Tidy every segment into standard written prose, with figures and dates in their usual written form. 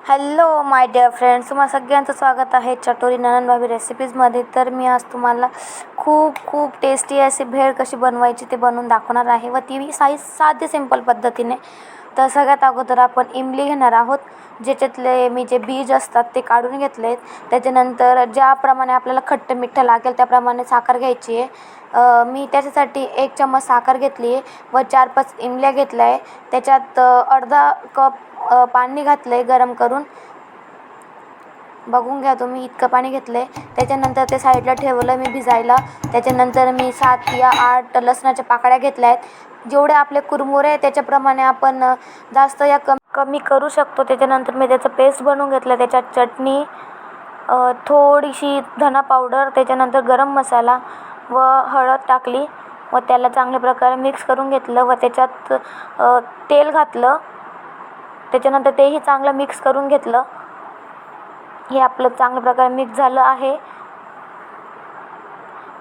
Hello my dear friends, तुम्हाला सगळ्यांचं स्वागत आहे चटोरी ननंदभाभी रेसिपीजमध्ये. तर मी आज तुम्हाला खूप टेस्टी अशी भेळ कशी बनवायची ते बनवून दाखवणार आहे, व ती साधी सिंपल पद्धतीने. तर सगळ्यात अगोदर आपण इमली घेणार आहोत, ज्याच्यातले मी जे बीज असतात ते काढून घेतले आहेत. त्याच्यानंतर ज्याप्रमाणे आपल्याला खट्ट मिठ्ठं लागेल त्याप्रमाणे साखर घ्यायची आहे. मी त्याच्यासाठी 1 चम्मच साखर घेतली आहे व 4-5 इमल्या घेतल्या आहे. त्याच्यात अर्धा कप पाणी घातलं आहे गरम करून. बघून घ्या तुम्ही, इतकं पाणी घेतलं आहे. त्याच्यानंतर ते साईडला ठेवलं मी भिजायला. त्याच्यानंतर मी 7 या 8 लसणाच्या पाकळ्या घेतल्या आहेत. जेवढे आपले कुरमुरे आहे त्याच्याप्रमाणे आपण जास्त या कमी करू शकतो. त्याच्यानंतर मी त्याचं पेस्ट बनवून घेतलं. त्याच्यात चटणी, थोडीशी धना पावडर, त्याच्यानंतर गरम मसाला व हळद टाकली व त्याला चांगल्या प्रकारे मिक्स करून घेतलं व त्याच्यात तेल घातलं. त्याच्यानंतर तेही चांगलं मिक्स करून घेतलं. हे आपलं चांगल्या प्रकारे मिक्स झालं आहे.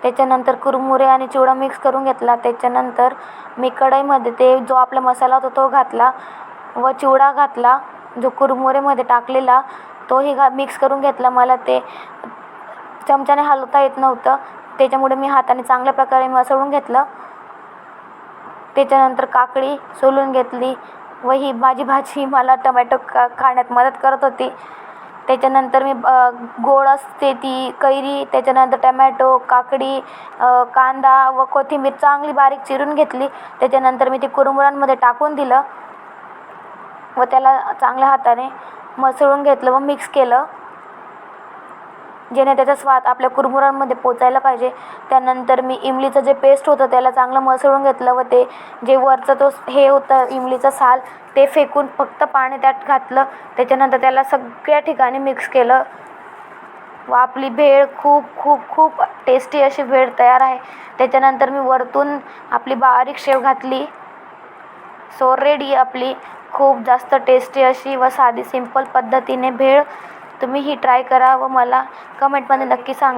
त्याच्यानंतर कुरमुरे आणि चिवडा मिक्स करून घेतला. त्याच्यानंतर मी कढईमध्ये ते जो आपला मसाला होता तो घातला व चिवडा घातला, जो कुरमुरेमध्ये टाकलेला तोही मिक्स करून घेतला. मला ते चमच्याने हलवता येत नव्हतं, त्याच्यामुळे मी हाताने चांगल्या प्रकारे मिसळून घेतलं. त्याच्यानंतर काकडी सोलून घेतली व ही माझी भाजी मला टमॅटो खाण्यात मदत करत होती. त्याच्यानंतर मी गोड असते ती कैरी, त्याच्यानंतर टमॅटो, काकडी, कांदा व कोथिंबीर चांगली बारीक चिरून घेतली. त्याच्यानंतर मी ती कुरमुरांमध्ये टाकून दिलं व त्याला चांगल्या हाताने मिसळून घेतलं व मिक्स केलं, जेणे त्याचा स्वाद आपल्या कुरमुरांमध्ये पोचायला पाहिजे. त्यानंतर मी इमलीचं जे पेस्ट होतं त्याला चांगलं मिसळून घेतलं व ते जे वरचं तो हे होतं इमलीचं साल ते फेकून फक्त पाणी त्यात घातलं. त्याच्यानंतर त्याला सगळ्या ठिकाणी मिक्स केलं व आपली भेळ खूप टेस्टी अशी भेळ तयार आहे. त्याच्यानंतर मी वरतून आपली बारीक शेव घातली. सो रेडी आपली खूप जास्त टेस्टी अशी व साधी सिंपल पद्धतीने भेळ. तुम्ही ही ट्राय करा व मला कमेंटमध्ये नक्की सांगा.